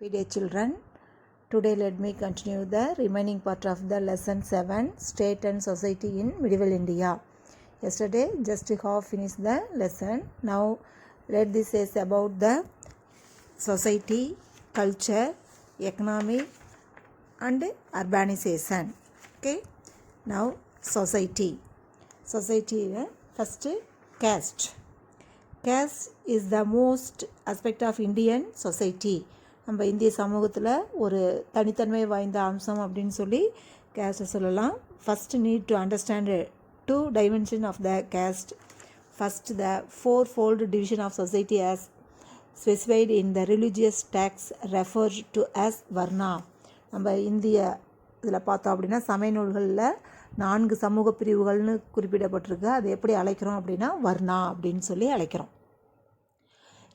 Dear children, today let me continue the remaining part of the lesson 7 State and Society in Medieval India. Yesterday just half finished the lesson. Now let this is about the society, culture, economy and urbanization. Okay, now society. Society first caste. Caste is the most aspect of Indian society. நம்ம இந்திய சமூகத்தில் ஒரு தனித்தன்மை வாய்ந்த அம்சம் அப்படின்னு சொல்லி கேஸ்ட்டை சொல்லலாம். First need to understand two dimension of the caste. First the fourfold division of society as specified in the religious text refer to as varna. நம்ம இந்திய இதில் பார்த்தோம் அப்படின்னா சமய நூல்களில் 4 சமூக பிரிவுகள்னு குறிப்பிடப்பட்டிருக்கு. அதை எப்படி அழைக்கிறோம் அப்படின்னா வர்ணா அப்படின்னு சொல்லி அழைக்கிறோம்.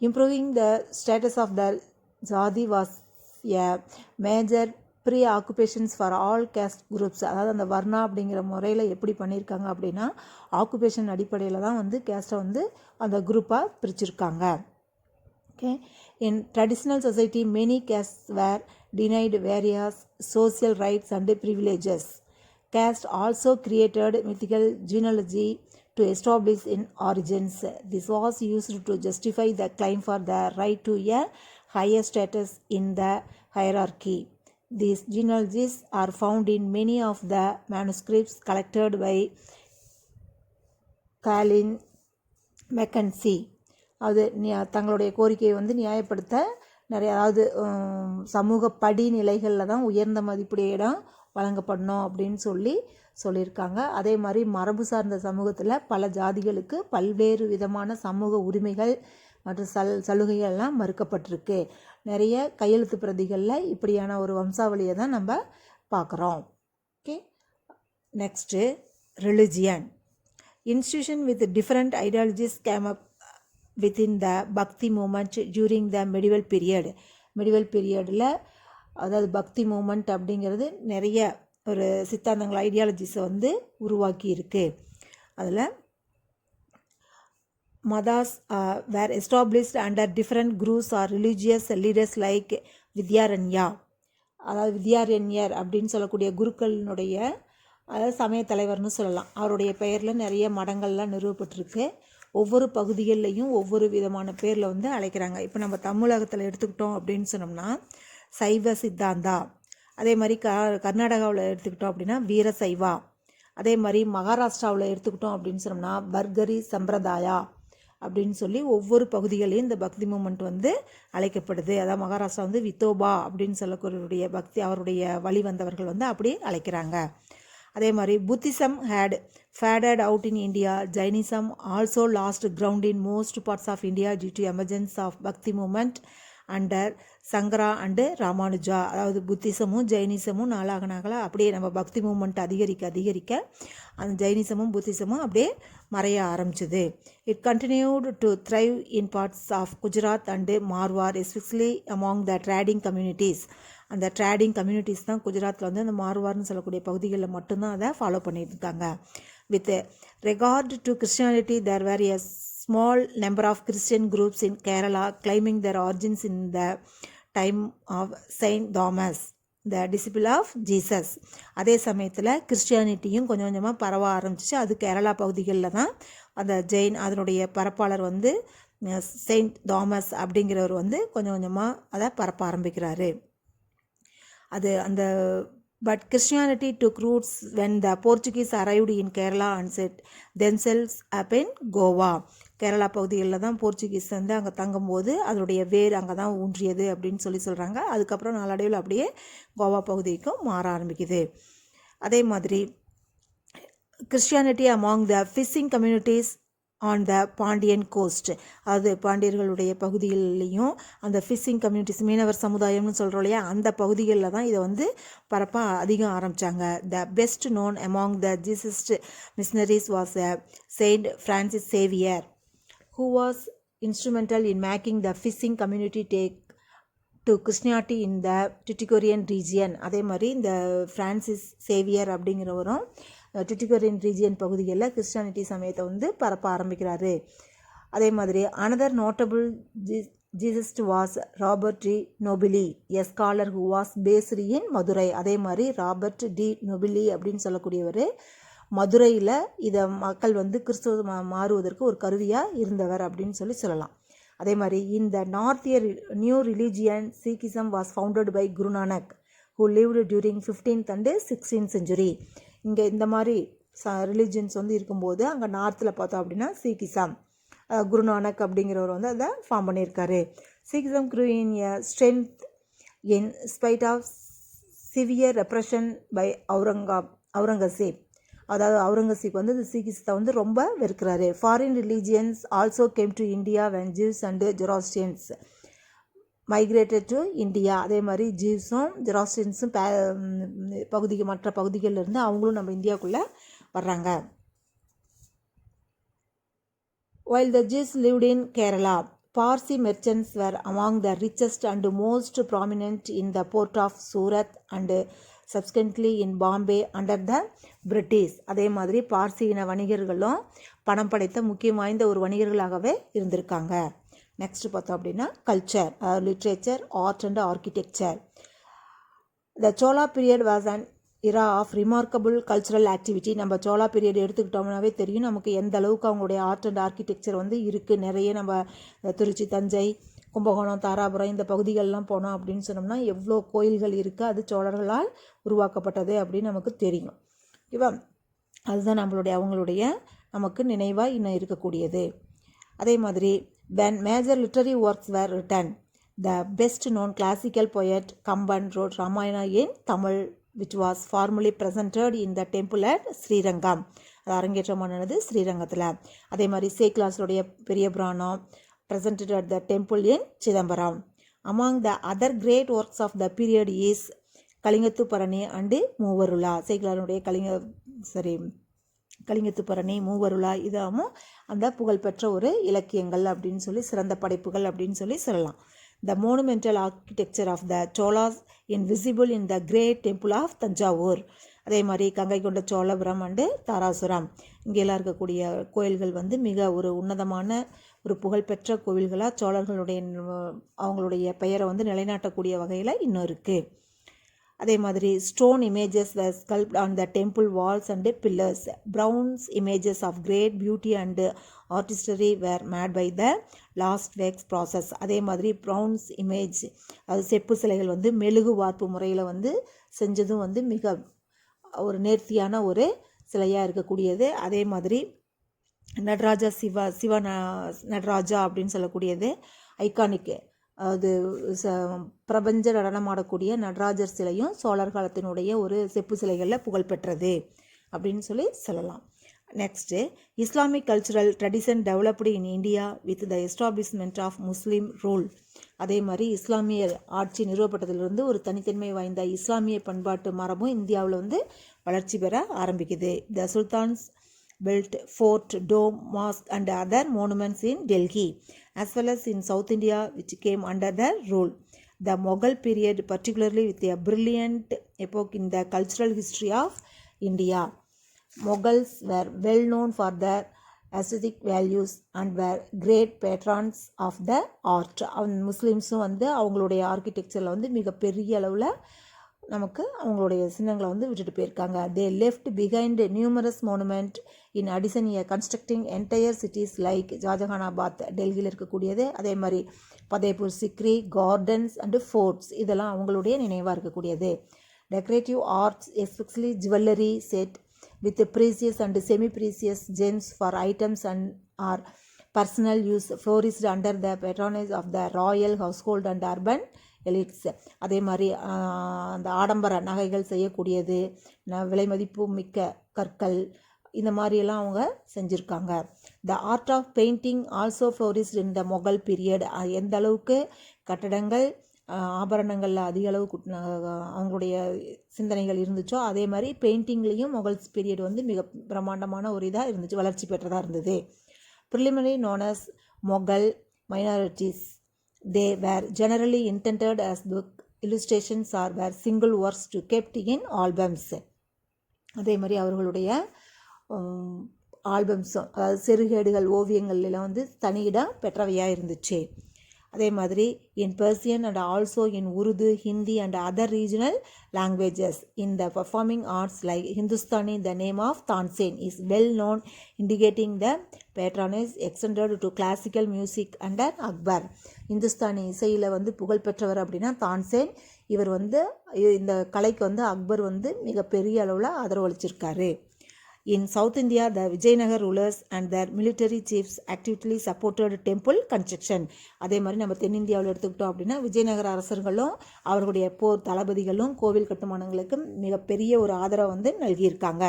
Improving the status of the jati was a major preoccupations for all caste groups. அதாவது அந்த வர்ணா அப்படிங்கிற முறையில் எப்படி பண்ணியிருக்காங்க அப்படின்னா ஆக்குபேஷன் அடிப்படையில் தான் கேஸ்ட்டை அந்த குரூப்பாக பிரிச்சிருக்காங்க. Okay, in traditional society many caste where denied various social rights and privileges. Caste also created mythical genealogy to establish in origins. This was used to justify the claim for the right to a higher status in the hierarchy. These genealogies are found in many of the manuscripts collected by Colin Mackenzie. அது தங்களுடைய கோரிக்கையை நியாயப்படுத்த நிறைய, அதாவது சமூக படிநிலைகளில் தான் உயர்ந்த மதிப்புடைய இடம் வழங்கப்படணும் அப்படின்னு சொல்லியிருக்காங்க. அதே மாதிரி மரபு சார்ந்த சமூகத்தில் பல ஜாதிகளுக்கு பல்வேறு விதமான சமூக உரிமைகள் மற்றும் சலுகைகள்லாம் மறுக்கப்பட்டிருக்கு. நிறைய கையெழுத்து பிரதிகளில் இப்படியான ஒரு வம்சாவளியை தான் நம்ம பார்க்குறோம். Okay, next religion. Institution with different ideologies came up within the Bhakti movement during the medieval period. medieval periodல அதாவது பக்தி மூமெண்ட் அப்படிங்கிறது நிறைய ஒரு சித்தாந்தங்கள் ஐடியாலஜிஸை உருவாக்கி இருக்கு. அதில் mathas were established under different groups or religious leaders like Vidyaranya. அதாவது வித்யாரண்யர் அப்படின்னு சொல்லக்கூடிய குருக்களினுடைய அதாவது சமய தலைவர்னு சொல்லலாம். அவருடைய பெயரில் நிறைய மடங்கள்லாம் நிறுவப்பட்டிருக்கு. ஒவ்வொரு பகுதிகள்லையும் ஒவ்வொரு விதமான பேரில் அழைக்கிறாங்க. இப்போ நம்ம தமிழகத்தில் எடுத்துக்கிட்டோம் அப்படின்னு சொன்னோம்னா சைவ சித்தாந்தா. அதே மாதிரி கர்நாடகாவில் எடுத்துக்கிட்டோம் அப்படின்னா வீர சைவா. அதே மாதிரி மகாராஷ்டிராவில் எடுத்துக்கிட்டோம் அப்படின்னு சொன்னோம்னா பர்கரி சம்பிரதாயா அப்படின்னு சொல்லி ஒவ்வொரு பகுதிகளையும் இந்த பக்தி மூமெண்ட் அழைக்கப்படுது. அதாவது மகாராஷ்டிரா வித்தோபா அப்படின்னு சொல்லக்கூடிய பக்தி அவருடைய வழி வந்தவர்கள் அப்படி அழைக்கிறாங்க. அதே மாதிரி Buddhism had faded out in India. Jainism also lost ground in most parts of India due to emergence of Bhakti movement under Shankara and Ramanuja. அதாவது புத்திசமும் ஜெயினிசமும் நாளாக அப்படியே நம்ம பக்தி மூமெண்ட் அதிகரிக்க அந்த ஜெயினிசமும் புத்திசமும் அப்படியே மறைய ஆரம்பிச்சுது. It continued to thrive in parts of Gujarat and Marwar, especially among the trading communities. அந்த ட்ரேடிங் கம்யூனிட்டிஸ் தான் குஜராத்தில் அந்த மார்வார்னு சொல்லக்கூடிய பகுதிகளில் மட்டும்தான் அதை ஃபாலோ பண்ணிட்டு இருக்காங்க. With regard to Christianity there were a small number of Christian groups in Kerala claiming their origins in the time of Saint Thomas the disciple of Jesus. அதே சமயத்தில் கிறிஸ்டியானிட்டியும் கொஞ்சம் கொஞ்சமாக பரவ ஆரம்பிச்சிச்சு. அது கேரளா பகுதிகளில் தான் அந்த ஜெயின் அதனுடைய பரப்பாளர் செயின்ட் தாமஸ் அப்படிங்கிறவர் கொஞ்சம் கொஞ்சமாக அதை பரப்ப ஆரம்பிக்கிறாரு. அது அந்த but Christianity took roots when the Portuguese arrived in Kerala and set themselves up in Goa. Kerala பகுதிகளில் தான் போர்ச்சுகீஸ் அங்கே தங்கும்போது அதனுடைய வேர் அங்கே தான் ஊன்றியது அப்படின்னு சொல்கிறாங்க. அதுக்கப்புறம் நாளடைவில் அப்படியே கோவா பகுதிக்கும் மாற ஆரம்பிக்குது. அதே மாதிரி Christianity among the fishing communities on the Pandyan coast. அது பாண்டியர்களுடைய பகுதிகளிலையும் அந்த ஃபிஷிங் கம்யூனிட்டிஸ் மீனவர் சமுதாயம்னு சொல்கிறோம் இல்லையா, அந்த பகுதிகளில் தான் இதை பரப்ப அதிகம் ஆரம்பித்தாங்க. The best known among the Jesuit missionaries was Saint Francis Xavier who was instrumental in making the fishing community take to Christianity in the Tuticorin region. அதே மாதிரி இந்த ஃப்ரான்சிஸ் சேவியர் அப்படிங்கிறவரும் டிட்டிகோரியன் ரீஜியன் பகுதிகளில் கிறிஸ்டியானிட்டி சமயத்தை பரப்ப ஆரம்பிக்கிறாரு. அதே மாதிரி another notable Jesuit was Robert de Nobili, a scholar who was based in Madurai. அதே மாதிரி ராபர்ட் டி நொபிலி அப்படின்னு சொல்லக்கூடியவர் மதுரையில் இதை மக்கள் வந்து கிறிஸ்துவ மாறுவதற்கு ஒரு கருவியாக இருந்தவர் அப்படின்னு சொல்லலாம். அதே மாதிரி இந்த north year new religion Sikhism was founded by Guru Nanak who lived during 15th and 16th century. இங்கே இந்த மாதிரி ரிலீஜியன்ஸ் வந்து இருக்கும்போது அங்கே நார்த்தில் பார்த்தோம் அப்படின்னா சீக்கிசம், குருநானக் அப்படிங்கிறவர் வந்து அதை ஃபார்ம் பண்ணியிருக்காரு. Sikhism grew in a strength in spite of severe repression by Aurangzeb. அதாவது அவுரங்கசீப் வந்து இந்த சீக்கிசத்தை வந்து ரொம்ப வெறுக்கிறாரு. Foreign religions also came to India when Jews and Zoroastrians migrated to India. அதே மாதிரி ஜீவ்ஸும் ஜெராஸ்டியன்ஸும் மற்ற பகுதிகளிலிருந்து அவங்களும் நம்ம இந்தியாவுக்குள்ளே வர்றாங்க. While the Jews lived in Kerala, Parsi merchants were among the richest and most prominent in the port of Surat and subsequently in Bombay under the British. அதே மாதிரி பார்சி இன வணிகர்களும் பணம் படைத்த முக்கியம் வாய்ந்த ஒரு வணிகர்களாகவே இருந்திருக்காங்க. நெக்ஸ்ட் பார்த்தோம் அப்படின்னா culture, literature, art and architecture. The Chola period was an era of remarkable cultural activity. நம்ம சோலா பீரியட் எடுத்துக்கிட்டோம்னாவே தெரியும் நமக்கு எந்த அளவுக்கு அவங்களுடைய ஆர்ட் அண்ட் ஆர்கிடெக்சர் வந்து இருக்குது. நிறைய நம்ம திருச்சி, தஞ்சை, கும்பகோணம், தாராபுரம் இந்த பகுதிகளெலாம் போனோம் அப்படின்னு சொன்னோம்னா எவ்வளோ கோயில்கள் இருக்குது, அது சோழர்களால் உருவாக்கப்பட்டது அப்படின்னு நமக்கு தெரியும். ஓகேவா, அதுதான் அவங்களுடைய நமக்கு நினைவாக இன்னும் இருக்கக்கூடியது. அதே மாதிரி when major literary works were written, the best known classical poet Kamban wrote Ramayana in Tamil, which was formally presented in the temple at Srirangam. அது அரங்கேற்றமானது ஸ்ரீரங்கத்தில். அதே மாதிரி சேக்கிலாஸுடைய பெரிய புராணம் presented at the temple in Chidambaram. Among the other great works of the period is கலிங்கத்து Bharani and மூவருலா. சேக்கிலாருடைய கலிங்கத்து பரணி, மூவருலா இதாகவும் அந்த புகழ்பெற்ற ஒரு இலக்கியங்கள் அப்படின்னு சிறந்த படைப்புகள் அப்படின்னு சொல்லலாம். The monumental architecture of the Cholas invisible in the great temple of Thanjavur. அதே மாதிரி கங்கை கொண்ட சோழபுரம் அண்டு தாராசுரம் இங்கெல்லாம் இருக்கக்கூடிய கோயில்கள் வந்து மிக ஒரு உன்னதமான ஒரு புகழ்பெற்ற கோவில்களாக அவங்களுடைய பெயரை வந்து நிலைநாட்டக்கூடிய வகையில் இன்னும் இருக்குது. அதே மாதிரி stone images were sculpted on the temple walls and pillars. Bronze images of great beauty and artistry were made by the last wax process. அதே மாதிரி bronze image, அது செப்பு சிலைகள் வந்து மெழுகு வார்ப்பு முறையில் வந்து செஞ்சதும் வந்து மிக ஒரு நேர்த்தியான ஒரு சிலையாக இருக்கக்கூடியது. அதே மாதிரி நடராஜா சிவ நடராஜா அப்படின்னு சொல்லக்கூடியது ஐகானிக், அது பிரபஞ்ச நடனமாடக்கூடிய நடராஜர் சிலையும் சோழர் காலத்தினுடைய ஒரு செப்பு சிலைகளில் புகழ்பெற்றது அப்படின்னு சொல்லலாம். Next Islamic cultural tradition developed in India with the establishment of Muslim rule. அதே மாதிரி இஸ்லாமிய ஆட்சி நிறுவப்பட்டதிலிருந்து ஒரு தனித்தன்மை வாய்ந்த இஸ்லாமிய பண்பாட்டு மரபும் இந்தியாவில் வந்து வளர்ச்சி பெற ஆரம்பிக்குது. த sultans built fort, dome, mosque and other monuments in Delhi as well as in South India which came under their rule. The Mughal period particularly with a brilliant epoch in the cultural history of India. Mughals were well known for their aesthetic values and were great patrons of the art. முஸ்லீம்ஸும் வந்து அவங்களுடைய ஆர்கிடெக்சரில் வந்து மிக பெரிய அளவில் நமக்கு அவங்களுடைய சின்னங்களை வந்து விட்டுட்டு போயிருக்காங்க. They left behind numerous monument in addition constructing entire cities like Shahjahanabad டெல்லியில் இருக்கக்கூடியது. அதே மாதிரி Fatehpur Sikri, gardens and forts இதெல்லாம் அவங்களுடைய நினைவாக இருக்கக்கூடியது. Decorative arts especially jewellery set with precious and semi precious gems for items and or personal use flourished under the patronage of the royal household and urban elites. அதே மாதிரி அந்த ஆடம்பர நகைகள் செய்யக்கூடியது, விலை மதிப்பு மிக்க கற்கள், இந்த மாதிரியெல்லாம் அவங்க செஞ்சுருக்காங்க. The art of painting also flourished in the Mughal period. எந்த அளவுக்கு கட்டடங்கள் ஆபரணங்களில் அதிக அளவு அவங்களுடைய சிந்தனைகள் இருந்துச்சோ அதே மாதிரி பெயிண்டிங்லேயும் மொகல்ஸ் பீரியட் வந்து மிக பிரம்மாண்டமான ஒரு இதாக இருந்துச்சு, வளர்ச்சி பெற்றதாக இருந்தது. Preliminary known as Mughal minorities. They were generally intended as book illustrations or were single works to kept in albums. அதே மாதிரி அவர்களுடைய ஆல்பம்ஸும் அதாவது செருகேடுகள் ஓவியங்கள்லாம் வந்து தனியிடம் பெற்றவையாக இருந்துச்சு. அதே மாதிரி in Persian and also in Urdu, Hindi and other regional languages. In the performing arts like Hindustani, the name of Tansen is well known, indicating the patronage extended to classical music under Akbar. Hindustani இசையில் வந்து புகழ்பெற்றவர் அப்படின்னா தான்சேன். இவர் வந்து இந்த கலைக்கு வந்து அக்பர் வந்து மிகப்பெரிய அளவில் ஆதரவளிச்சிருக்காரு. In South India, the Vijayanagar rulers and their military chiefs actively supported temple construction. அதே மாதிரி நம்ம தென்னிந்தியாவில் எடுத்துக்கிட்டோம் அப்படின்னா விஜயநகர அரசர்களும் அவர்களுடைய போர் தளபதிகளும் கோவில் கட்டுமானங்களுக்கு மிகப்பெரிய ஒரு ஆதரவை வந்து நல்கியிருக்காங்க.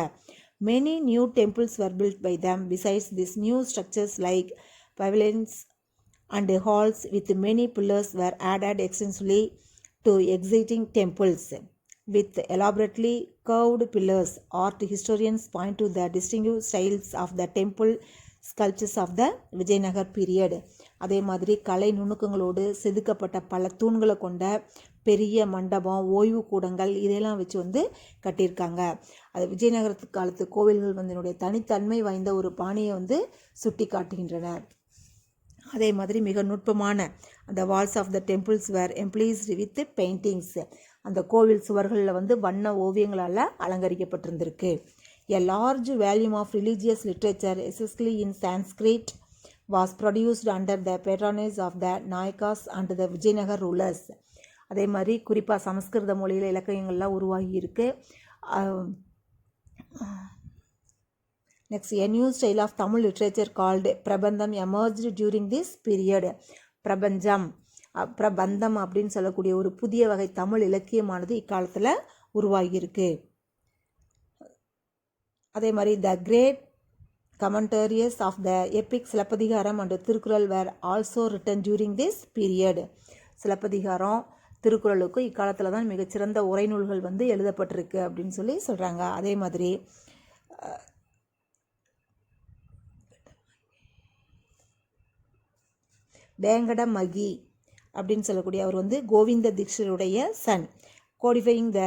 Many new temples were built by them. Besides these new structures like pavilions and halls with many pillars were added extensively to existing temples. With elaborately curved pillars, art historians point to the distinctive styles of the temple sculptures of the Vijayanagar period. அதே மாதிரி கலை நுணுக்கங்களோடு செதுக்கப்பட்ட பல தூண்களை கொண்ட பெரிய மண்டபம், ஓய்வு கூடங்கள் இதையெல்லாம் வச்சு வந்து கட்டியிருக்காங்க. அது விஜயநகரத்து காலத்து கோவில்கள் வந்து தனித்தன்மை வாய்ந்த ஒரு பாணியை வந்து சுட்டி காட்டுகின்றன. அதே மாதிரி மிக நுட்பமான அந்த walls of the temples were embellished with paintings. அந்த கோவில் சுவர்களில் வந்து வண்ண ஓவியங்களால் அலங்கரிக்கப்பட்டிருந்திருக்கு. A large volume of religious literature especially in Sanskrit was produced under the patronage of the Nayakas and the Vijayanagar rulers. அதே மாதிரி குறிப்பாக சமஸ்கிருத மொழியில் இலக்கியங்கள்லாம் உருவாகி இருக்கு. Next, a new style of Tamil literature called Prabandham emerged during this period. பிரபந்தம் அப்படின்னு சொல்லக்கூடிய ஒரு புதிய வகை தமிழ் இலக்கியமானது இக்காலத்தில் உருவாகியிருக்கு. அதே மாதிரி the great commentaries of the epic Silappatikaram and Thirukkural were also written during this period. Silappatikaram திருக்குறளுக்கும் இக்காலத்தில் தான் மிகச்சிறந்த உரைநூல்கள் வந்து எழுதப்பட்டிருக்கு அப்படின்னு சொல்லி சொல்கிறாங்க. அதே மாதிரி வேங்கடமகி அப்படின்னு சொல்லக்கூடிய அவர் வந்து கோவிந்த தீக்ஷருடைய son. Codifying the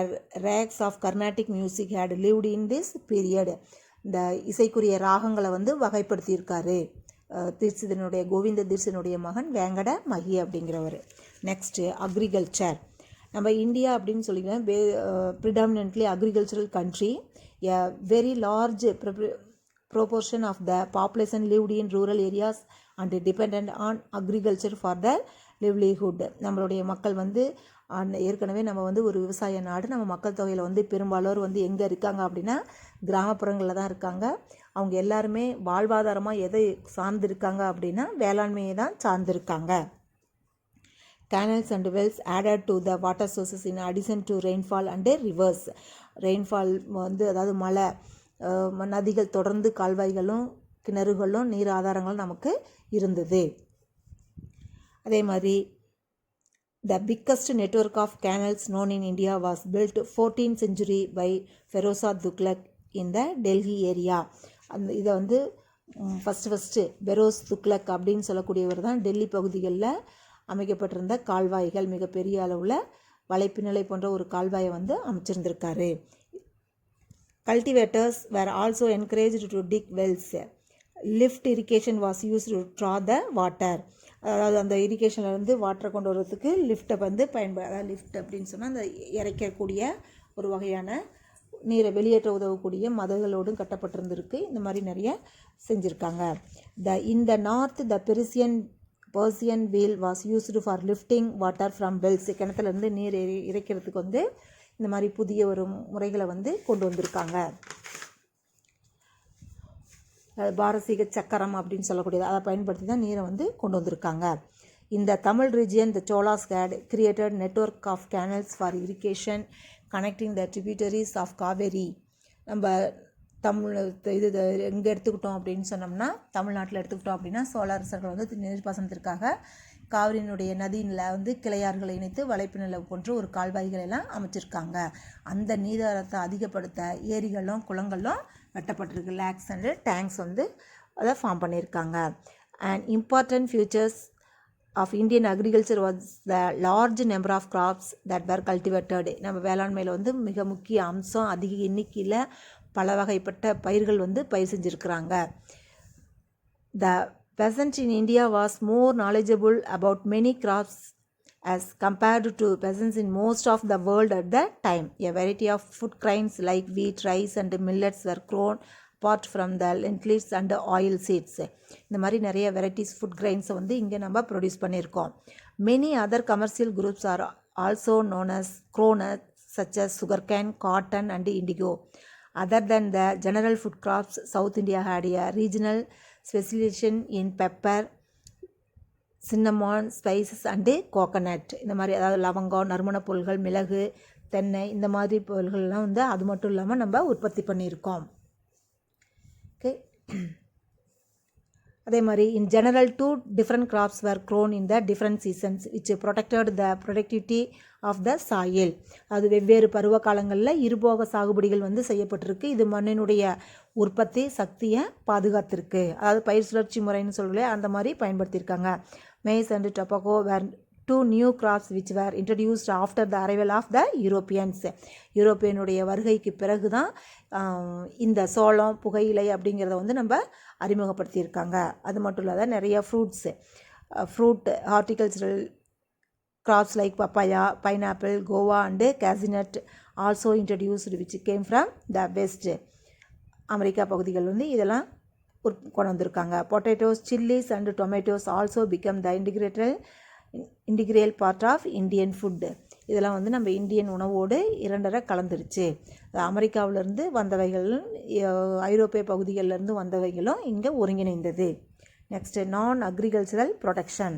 ragas of Carnatic music had lived in this period. இந்த இசைக்குரிய ராகங்களை வந்து வகைப்படுத்தியிருக்காரு தீட்சிதனுடைய கோவிந்த தீட்சிதனுடைய மகன் வேங்கடமகி அப்படிங்கிறவர். Next agriculture. நம்ம இந்தியா அப்படின்னு சொல்லிக்கலாம் predominantly agricultural country. A very large proportion of the population lived in rural areas and dependent on agriculture for their livelihood. நம்மளுடைய மக்கள் வந்து ஏற்கனவே நம்ம வந்து ஒரு விவசாய நாடு. நம்ம மக்கள் தொகையில் வந்து பெரும்பாலோர் வந்து எங்கே இருக்காங்க அப்படின்னா கிராமப்புறங்களில் தான் இருக்காங்க. அவங்க எல்லாருமே வாழ்வாதாரமாக எதை சார்ந்திருக்காங்க அப்படின்னா வேளாண்மையை தான் சார்ந்திருக்காங்க. Canals and wells added to the water sources in addition to rainfall and rivers. Rainfall வந்து அதாவது மழை, நதிகள் தொடர்ந்து கால்வாய்களும் கிணறுகளும் நீர் ஆதாரங்களும் நமக்கு இருந்தது. அதே மாதிரி the biggest network of canals known in India was built 14th century by Feroz Tughlaq in the Delhi area. இதை வந்து ஃபஸ்ட்டு பெரோஸ் துக்லக் அப்படின்னு சொல்லக்கூடியவர் தான் டெல்லி பகுதிகளில் அமைக்கப்பட்டிருந்த கால்வாய்கள் மிகப்பெரிய அளவில் வலைப்பின்னலை போன்ற ஒரு கால்வாயை வந்து அமைச்சிருந்திருக்காரு. Cultivators were also encouraged to dig wells. Lift irrigation was used to draw the water. அதாவது அந்த இரிகேஷனில் வந்து வாட்டரை கொண்டு வரதுக்கு லிஃப்ட்டை வந்து அதாவது லிஃப்ட் அப்படின்னு சொன்னால் அந்த இறைக்கக்கூடிய ஒரு வகையான நீரை வெளியேற்ற உதவக்கூடிய மதகுகளோடும் கட்டப்பட்டிருந்திருக்கு. இந்த மாதிரி நிறைய செஞ்சுருக்காங்க. In the north the Persian wheel was used for lifting water from wells. கிணத்துலேருந்து நீர் இறைக்கிறதுக்கு வந்து இந்த மாதிரி புதிய ஒரு முறைகளை வந்து கொண்டு வந்திருக்காங்க. பாரசீக சக்கரம் அப்படின்னு சொல்லக்கூடியது அதை பயன்படுத்தி தான் நீரை வந்து கொண்டு வந்திருக்காங்க. இந்த Tamil region the Cholas had created network of canals for irrigation connecting the tributaries of Kaveri. நம்ம இது எங்கே எடுத்துக்கிட்டோம் அப்படின்னு சொன்னோம்னா தமிழ்நாட்டில் எடுத்துக்கிட்டோம் அப்படின்னா சோழ அரசர்கள் வந்து நீர்ப்பாசனத்திற்காக காவிரியினுடைய நதியில் வந்து கிளையாறுகளை இணைத்து வலைப்பு நிலம் போன்ற ஒரு கால்வாய்கள் எல்லாம் அமைச்சிருக்காங்க. அந்த நீராதாரத்தை அதிகப்படுத்த ஏரிகளும் குளங்களும் வெட்டப்பட்டிருக்கு. லேக்ஸ் அண்ட் டேங்க்ஸ் வந்து அதை ஃபார்ம் பண்ணியிருக்காங்க. And important features of Indian agriculture was the large number of crops that were cultivated. நம்ம வேளாண்மையில் வந்து மிக முக்கிய அம்சம் அதிக எண்ணிக்கையில் பல வகைப்பட்ட பயிர்கள் வந்து பயிர் செஞ்சுருக்கிறாங்க. த Peasant in India was more knowledgeable about many crops as compared to peasants in most of the world at that time. A variety of food grains like wheat, rice and millets were grown apart from the lentils and oil seeds. இந்த மாதிரி நிறைய varieties food கிரைன்ஸை வந்து இங்கே நம்ம produce பண்ணியிருக்கோம். Many other commercial groups are also known as grown such as sugarcane, cotton and indigo. Other than the general food crops, South India had a regional specialization in pepper, cinnamon, spices and coconut. இந்த மாதிரி அதாவது லவங்கம், நறுமணப் பொருள்கள், மிளகு, தென்னை இந்த மாதிரி பொருள்கள்லாம் வந்து அது மட்டும் இல்லாமல் நம்ம உற்பத்தி பண்ணியிருக்கோம். ஓகே, அதே மாதிரி இன் general 2 different crops were grown in the different seasons which protected the productivity of the soil. அது வெவ்வேறு பருவ காலங்களில் இருபோக சாகுபடிகள் வந்து செய்யப்பட்டிருக்கு. இது மண்ணினுடைய உற்பத்தி சக்தியை பாதுகாத்திருக்கு. அதாவது பயிர் சுழற்சி முறைன்னு சொல்கிறே அந்த மாதிரி பயன்படுத்தியிருக்காங்க. Maize and tobacco were 2 new crops which were introduced after the arrival of the Europeans. யூரோப்பியனுடைய வருகைக்கு பிறகு தான் இந்த சோளம், புகையிலை அப்படிங்கிறத வந்து நம்ம அறிமுகப்படுத்தியிருக்காங்க. அது மட்டும் இல்லாத நிறைய fruit horticultural crops like papaya, pineapple, guava and cashewnut also introduced which came from the west. America பகுதிகள் வந்து இதெல்லாம் கொண்டு வந்திருக்காங்க. Potatoes, chillies and tomatoes also become the integral part of Indian food. இதெல்லாம் வந்து நம்ம இந்தியன் உணவோடு இரண்டரை கலந்துருச்சு. அமெரிக்காவிலேருந்து வந்தவைகளும் ஐரோப்பிய பகுதிகளிலேருந்து வந்தவைகளும் இங்கே ஒருங்கிணைந்தது. Next non agricultural production.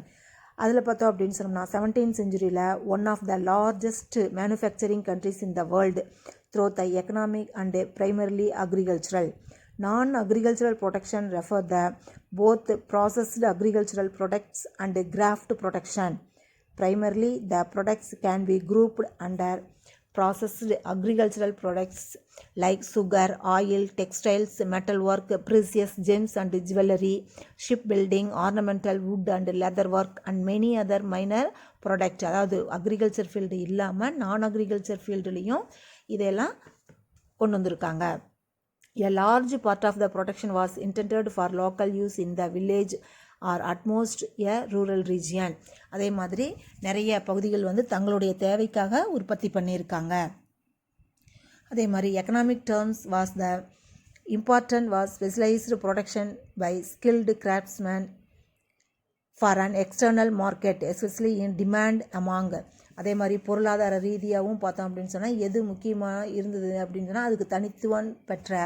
அதில் பார்த்தோம் அப்படின்னு சொன்னோம்னா 17th century one of the largest manufacturing countries in the world through the economic and primarily agricultural. Non-agricultural protection refer the both processed agricultural products and graft protection. Primarily, the products can be grouped under processed agricultural products like sugar, oil, textiles, metalwork, precious gems and jewelry, shipbuilding, ornamental wood and leather work and many other minor products. அதாவது agriculture field இல்லாமல் நான் agriculture ஃபீல்டுலேயும் இதெல்லாம் கொண்டு வந்திருக்காங்க. A large part of the production was intended for local use in the village or at most a rural region. அதே மாதிரி நிறைய பகுதிகள் வந்து தங்களுடைய தேவைக்காக உற்பத்தி பண்ணியிருக்காங்க. அதே மாதிரி economic terms was the important was specialised production by skilled craftsmen for an external market especially in demand among. அதே மாதிரி பொருளாதார ரீதியாகவும் பார்த்தோம் அப்படின்னு சொன்னால் எது முக்கியமாக இருந்தது அப்படின்னு சொன்னால் அதுக்கு தனித்துவம் பெற்ற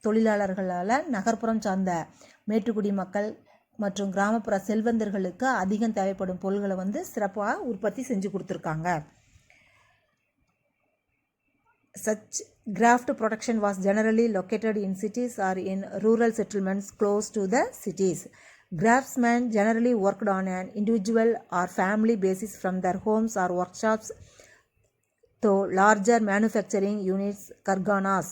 தொழிலாளர்களால் நகர்ப்புறம் சார்ந்த மேட்டுக்குடி மக்கள் மற்றும் கிராமப்புற செல்வந்தர்களுக்கு அதிகம் தேவைப்படும் பொருள்களை வந்து சிறப்பாக உற்பத்தி செஞ்சு கொடுத்துருக்காங்க. Such graft production was generally located in cities or in rural settlements close to the cities. Craftsmen generally worked on an individual or family basis from their homes or workshops to larger manufacturing units, karganas,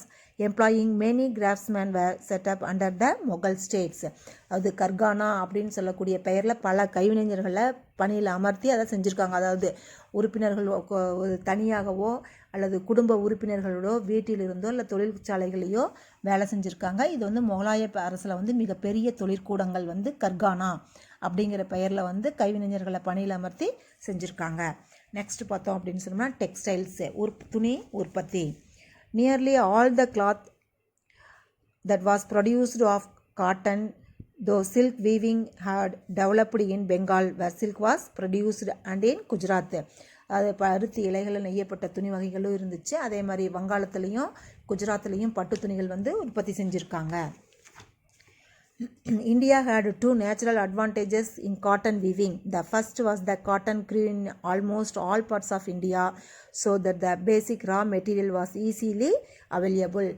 employing many craftsmen were set up under the Mughal states. அது கர்கானா அப்படின்னு சொல்லக்கூடிய பெயரில் பல கைவினைஞர்களை பணியில் அமர்த்தி அதை செஞ்சுருக்காங்க. அதாவது உறுப்பினர்கள் தனியாகவோ அல்லது குடும்ப உறுப்பினர்களோட வீட்டிலிருந்தோ இல்லை தொழிற்சாலைகளையோ வேலை செஞ்சுருக்காங்க. இது வந்து முகலாய அரசில் வந்து மிகப்பெரிய தொழிற்கூடங்கள் வந்து கர்கானா அப்படிங்கிற பெயரில் வந்து கைவினைஞர்களை பணியில் அமர்த்தி செஞ்சுருக்காங்க. நெக்ஸ்ட் பார்த்தோம் அப்படின்னு சொன்னோம்னா டெக்ஸ்டைல்ஸு துணி உற்பத்தி. Nearly all the cloth that was produced of cotton, though silk weaving had developed in Bengal where silk was produced and in Gujarat. அது பருத்தி இலைகளில் நெய்யப்பட்ட துணி வகைகளும் இருந்துச்சு. அதே மாதிரி வங்காளத்துலேயும் குஜராத்லேயும் பட்டு துணிகள் வந்து உற்பத்தி செஞ்சுருக்காங்க. India had 2 natural advantages in cotton weaving. The first was that cotton grew in almost all parts of India so that the basic raw material was easily available.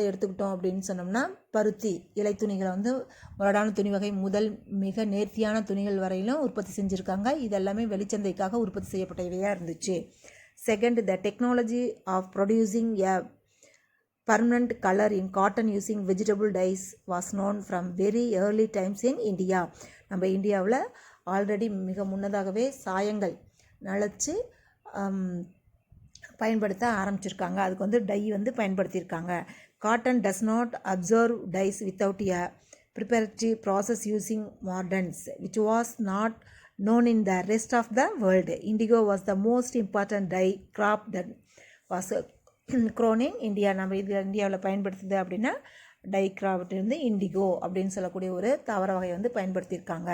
எடுத்துக்கிட்டோம் அப்படின்னு சொன்னோம்னா பருத்தி இலை துணிகளை வந்து முரடான துணி வகை முதல் மிக நேர்த்தியான துணிகள் வரையிலும் உற்பத்தி செஞ்சுருக்காங்க. இதெல்லாமே வெளிச்சந்தைக்காக உற்பத்தி செய்யப்பட்டவையாக இருந்துச்சு. Second, the technology of producing a permanent color in cotton using vegetable dyes was known from very early times in India. நம்ம இந்தியாவில் ஆல்ரெடி மிக முன்னதாகவே சாயங்கள் நனைச்சு பயன்படுத்த ஆரம்பிச்சிருக்காங்க. அதுக்கு வந்து டை வந்து பயன்படுத்தியிருக்காங்க. Cotton does not absorb dyes without a preparatory process using mordants, which was not known in the rest of the world. Indigo was the most important dye crop that was grown in India. நம்ம இது இந்தியாவில் பயன்படுத்துது அப்படின்னா tie craft வந்து indigo அப்படின்னு சொல்லக்கூடிய ஒரு தாவர வகை வந்து பயன்படுத்தியிருக்காங்க.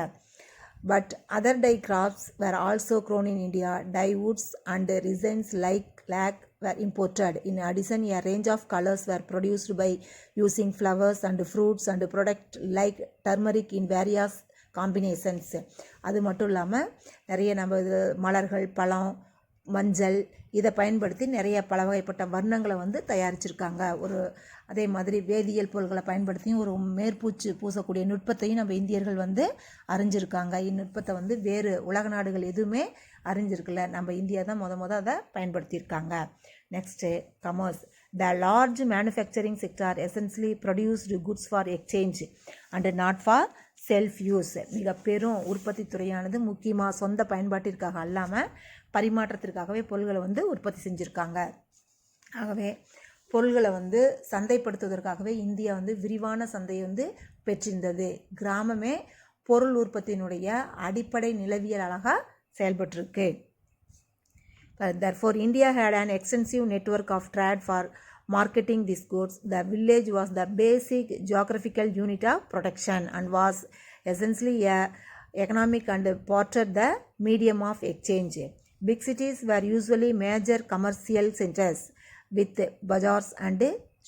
But other dye crops were also grown in India. Dye woods and resins like lac were imported. In addition, a range of colors were produced by using flowers and fruits and products like turmeric in various combinations. அது மட்டும் இல்லாமல் நிறைய நம்ம இது மலர்கள், பழம், மஞ்சள் இதை பயன்படுத்தி நிறைய பல வகைப்பட்ட வர்ணங்களை வந்து தயாரிச்சிருக்காங்க. ஒரு அதே மாதிரி வேதியியல் பொருட்களை பயன்படுத்தியும் ஒரு மேற்பூச்சு பூசக்கூடிய நுட்பத்தையும் நம்ம இந்தியர்கள் வந்து அறிஞ்சிருக்காங்க. இந்நுட்பத்தை வந்து வேறு உலக நாடுகள் எதுவுமே அறிஞ்சிருக்கல, நம்ம இந்தியா தான் முத அதை பயன்படுத்தியிருக்காங்க. Next commerce. The large manufacturing sector essentially produced goods for exchange and not for self-use. மிக பெரும் உற்பத்தி துறையானது முக்கியமாக சொந்த பயன்பாட்டிற்காக அல்லாமல் பரிமாற்றத்திற்காகவே பொருள்களை வந்து உற்பத்தி செஞ்சுருக்காங்க. ஆகவே பொருள்களை வந்து சந்தைப்படுத்துவதற்காகவே இந்தியா வந்து விரிவான சந்தையை வந்து பெற்றிருந்தது. கிராமமே பொருள் உற்பத்தியினுடைய அடிப்படை நிலவியலாக செயல்பட்டிருக்கு. Therefore, India had an extensive network of trade for marketing these goods. The village was the basic geographical unit of protection and was essentially a economic and ported the medium of exchange. Big cities were usually major commercial centers with bazaars and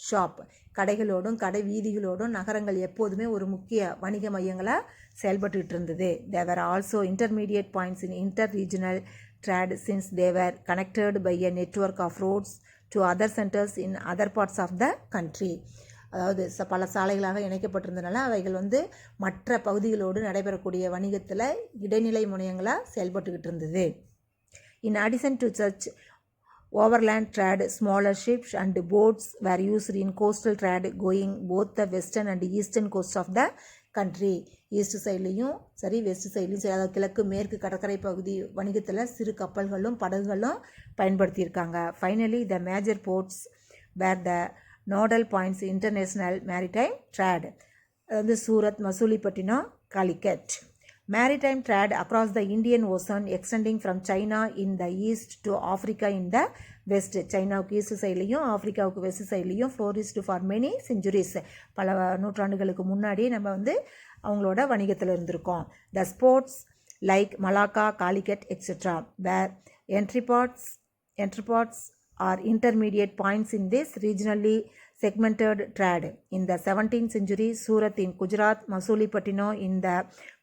shop. கடைகளோடும் கடை வீதிகளோடும் நகரங்கள் எப்போதுமே ஒரு முக்கிய வணிக மையங்களாக செயல்பட்டு இருந்தது. There were also intermediate points in inter-regional trade since they were connected by a network of roads to other centers in other parts of the country. அதாவது பல சாலைகளாக இணைக்கப்பட்டிருந்தனால அவைகள் வந்து மற்ற பகுதிகளோடு நடைபெறக்கூடிய வணிகத்தில் இடைநிலை முனையங்களாக செயல்பட்டுக்கிட்டு இருந்தது. In addition to such overland trade, smaller ships and boats were used in coastal trade going both the western and eastern coast of the country. East சைட்லேயும் சரி வெஸ்ட் சைட்லேயும் சரி, அதாவது கிழக்கு மேற்கு கடற்கரை பகுதி வணிகத்தில் சிறு கப்பல்களும் படகுகளும் பயன்படுத்தியிருக்காங்க. Finally the major ports were the nodal points international maritime trade. அதாவது Surat, Masulipatnam, Calicut. Maritime trade across the Indian Ocean extending from China in the east to Africa in the west. சைனாவுக்கு ஈஸ்ட் சைட்லேயும் ஆஃப்ரிக்காவுக்கு வெஸ்ட் சைட்லேயும் ஃப்ளோரிஸ்ட் ஃபார் மெனி செஞ்சுரிஸ். பல நூற்றாண்டுகளுக்கு முன்னாடியே நம்ம வந்து அவங்களோட வணிகத்தில் இருந்திருக்கோம். The sports like Malacca, Calicut etcetera were entrepots are intermediate points in this regionally segmented trade. In the 17th century, Surat in Gujarat, Masulipatinam in the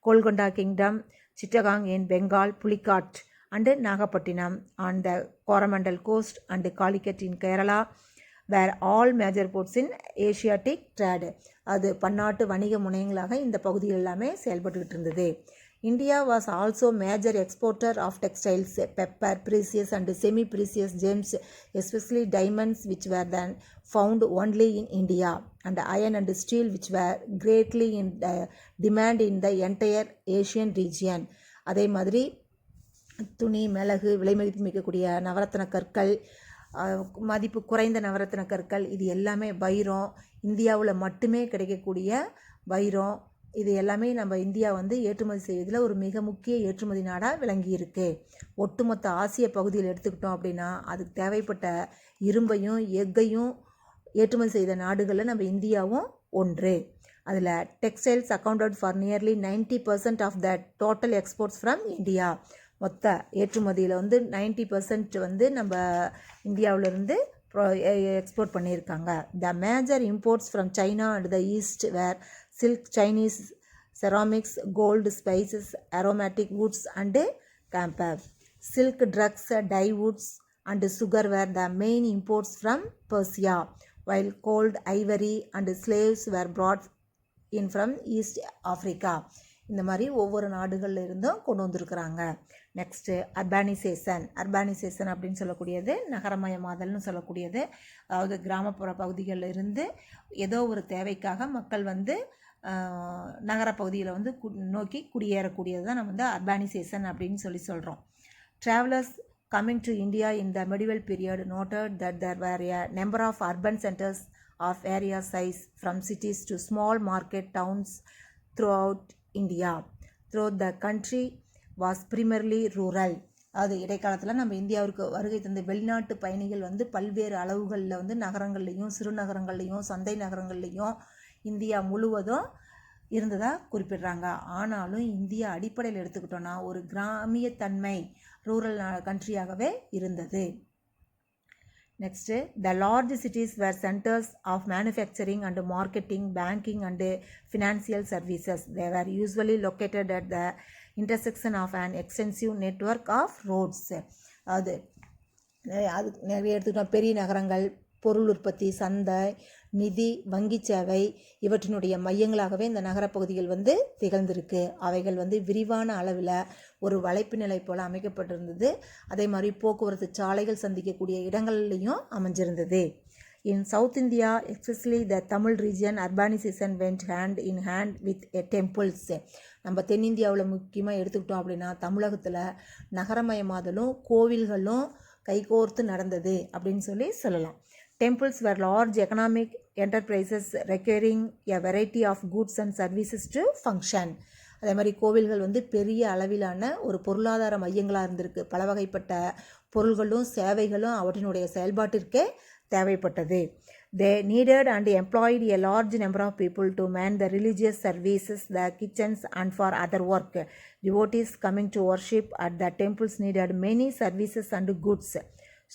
Golconda Kingdom, Chittagong in Bengal, Pulicat and Nagapattinam on the Coromandel coast and Calicut in Kerala were all major ports in Asiatic trade. அது பன்னாட்டு வணிக முனையங்களாக இந்த பகுதிகள் எல்லாமே செயல்பட்டுக்கிட்டு இருந்தது. India was also major exporter of textiles, pepper, precious and semi-precious gems, especially diamonds which were then found only in India, and iron and steel which were greatly in demand in the entire Asian region. அதே மாதிரி துணி, மிளகு, விலை மதிப்பு மிக்கக்கூடிய நவரத்ன கற்கள், மதிப்பு குறைந்த நவரத்ன கற்கள், இது எல்லாமே வைரம், இந்தியாவில் மட்டுமே கிடைக்கக்கூடிய வைரம், இது எல்லாமே நம்ம இந்தியா வந்து ஏற்றுமதி செய்வதில் ஒரு மிக முக்கிய ஏற்றுமதி நாடாக விளங்கியிருக்கு. ஒட்டுமொத்த ஆசிய பகுதியில் எடுத்துக்கிட்டோம் அப்படின்னா அதுக்கு தேவைப்பட்ட இரும்பையும் எஃகையும் ஏற்றுமதி செய்த நாடுகளில் நம்ம இந்தியாவும் ஒன்று. அதில் textiles accounted for nearly 90% of the total exports from India. மொத்த ஏற்றுமதியில் வந்து 90% வந்து நம்ம இந்தியாவிலிருந்து எக்ஸ்போர்ட் பண்ணியிருக்காங்க. The major imports from China and the east were silk, Chinese ceramics, gold, spices, aromatic woods and camphor. Silk, drugs, dye woods and sugar were the main imports from Persia, while gold, ivory and slaves were brought in from East Africa. இந்த மாதிரி ஒவ்வொரு நாடுகளில் இருந்தும் கொண்டு வந்திருக்கிறாங்க. Next அர்பானிசேஷன் அப்படின்னு சொல்லக்கூடியது நகரமயமாதல்னு சொல்லக்கூடியது. அதாவது கிராமப்புற பகுதிகளில் இருந்து ஏதோ ஒரு தேவைக்காக மக்கள் வந்து நகரப்பகுதியில் வந்து நோக்கி குடியேறக்கூடியது தான் நம்ம வந்து அர்பானிசேஷன் அப்படின்னு சொல்கிறோம். Travellers coming to India in the medieval period noted that there were a number of urban centers of area size from cities to small market towns throughout India. Throughout the country was primarily rural. அது இடைக்காலத்தில் நம்ம இந்தியாவிற்கு வருகை தந்த வெளிநாட்டு பயணிகள் வந்து பல்வேறு அளவுகளில் வந்து நகரங்கள்லேயும் சிறுநகரங்கள்லேயும் சந்தை நகரங்கள்லேயும் இந்தியா முழுவதும் இருந்ததாக குறிப்பிடுறாங்க. ஆனாலும் இந்தியா அடிப்படையில் எடுத்துக்கிட்டோன்னா ஒரு கிராமியத்தன்மை ரூரல் கண்ட்ரியாகவே இருந்தது. Next, the large cities were centres of manufacturing and marketing, banking and financial services. They were usually located at the intersection of an extensive network of roads. அது நிறைய எடுத்துக்கிட்டோம். பெரிய நகரங்கள் பொருள் உற்பத்தி, சந்தை, நிதி, வங்கி சேவை இவற்றினுடைய மையங்களாகவே இந்த நகரப்பகுதிகள் வந்து திகழ்ந்திருக்கு. அவைகள் வந்து விரிவான அளவில் ஒரு வளைப்பு நிலை போல் அமைக்கப்பட்டிருந்தது. அதே மாதிரி போக்குவரத்து சாலைகள் சந்திக்கக்கூடிய இடங்கள்லையும் அமைஞ்சிருந்தது. In South India, especially the Tamil region, urbanisation went hand in hand with temples. நம்ம தென்னிந்தியாவில் முக்கியமாக எடுத்துக்கிட்டோம் அப்படின்னா தமிழகத்தில் நகரமயமாதலும் கோவில்களும் கைகோர்த்து நடந்தது அப்படின்னு சொல்லலாம். Temples were large economic enterprises requiring a variety of goods and services to function. அதே மாதிரி கோவில்கள் வந்து பெரிய அளவிலான ஒரு பொருளாதார மையங்களாக இருந்திருக்கு. பல வகைப்பட்ட பொருள்களும் சேவைகளும் அவற்றினுடைய செயல்பாட்டிற்கே தேவைப்பட்டது. They needed and employed a large number of people to man the religious services, the kitchens and for other work. Devotees coming to worship at the temples needed many services and goods,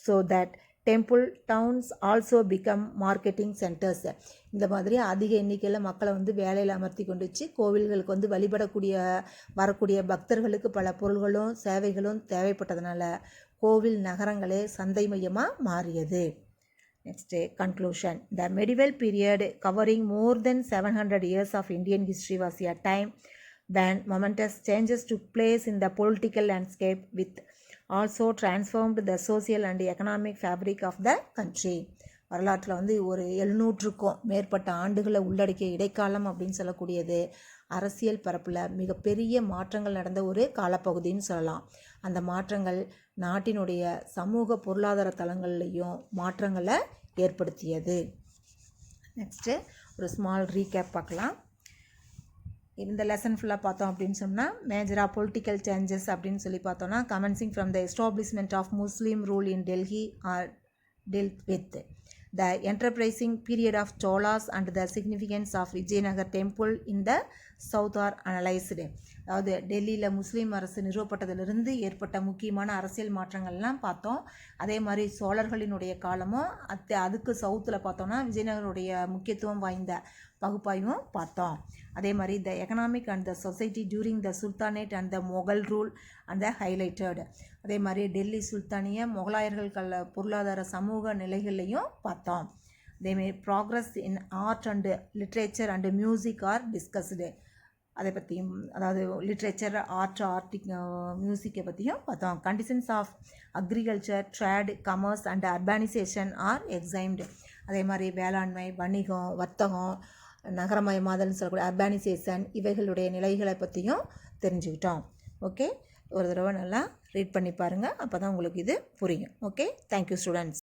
so that temple towns also become marketing centres. இந்த மாதிரி அதிக எண்ணிக்கையில் மக்களை வந்து வேலையில் அமர்த்தி கொண்டுச்சு. கோவில்களுக்கு வந்து வரக்கூடிய பக்தர்களுக்கு பல பொருள்களும் சேவைகளும் தேவைப்பட்டதுனால கோவில் நகரங்களே சந்தை மையமாக மாறியது. Next, conclusion. The medieval period covering more then 700 years of Indian history was a time when momentous changes took place in the political landscape, with also transformed the social and economic fabric of the country. வரலாற்றில் வந்து ஒரு 700க்கும் மேற்பட்ட ஆண்டுகளை உள்ளடக்கிய இடைக்காலம் அப்படின்னு சொல்லக்கூடியது அரசியல் பரப்பில் மிகப்பெரிய மாற்றங்கள் நடந்த ஒரு காலப்பகுதின்னு சொல்லலாம். அந்த மாற்றங்கள் நாட்டினுடைய சமூக பொருளாதார தளங்கள்லையும் மாற்றங்களை ஏற்படுத்தியது. நெக்ஸ்ட்டு ஒரு ஸ்மால் ரீகேப் பார்க்கலாம். இந்த லெசன் ஃபுல்லாக பார்த்தோம் அப்படின்னு சொன்னால் மேஜராக பொலிட்டிக்கல் சேஞ்சஸ் அப்படின்னு சொல்லி பார்த்தோன்னா commencing from the establishment of Muslim rule in Delhi are dealt with the enterprising period of Cholas and the significance of Vijayanagar temple in the south are analyzed. அதாவது டெல்லியில் முஸ்லீம் அரசு நிறுவப்பட்டதிலிருந்து ஏற்பட்ட முக்கியமான அரசியல் மாற்றங்கள்லாம் பார்த்தோம். அதே மாதிரி சோழர்களினுடைய காலமும் அதுக்கு சவுத்தில் பார்த்தோன்னா விஜயநகருடைய முக்கியத்துவம் வாய்ந்த பகுப்பாய்வும் பார்த்தோம். அதே மாதிரி த economic and the society during the sultanate and the Mughal rule and the highlighted. அதே மாதிரி டெல்லி சுல்தானிய முகலாயர்கள் பொருளாதார சமூக நிலைகளையும் பார்த்தோம். அதேமாரி progress in art and literature and music are discussed. அதை பற்றியும், அதாவது லிட்ரேச்சர், மியூசிக்கை பற்றியும் பார்த்தோம். Conditions of agriculture, trade, commerce and urbanisation are examined. அதே மாதிரி வேளாண்மை, வணிகம், வர்த்தகம், நகரமயமாதல்னு சொல்லக்கூடிய அர்பானிசேஷன் இவைகளுடைய நிலைகளை பற்றியும் தெரிஞ்சுக்கிட்டோம். ஓகே, ஒரு தடவை நல்லா ரீட் பண்ணி பாருங்கள், அப்போ தான் உங்களுக்கு இது புரியும். Okay, thank you students.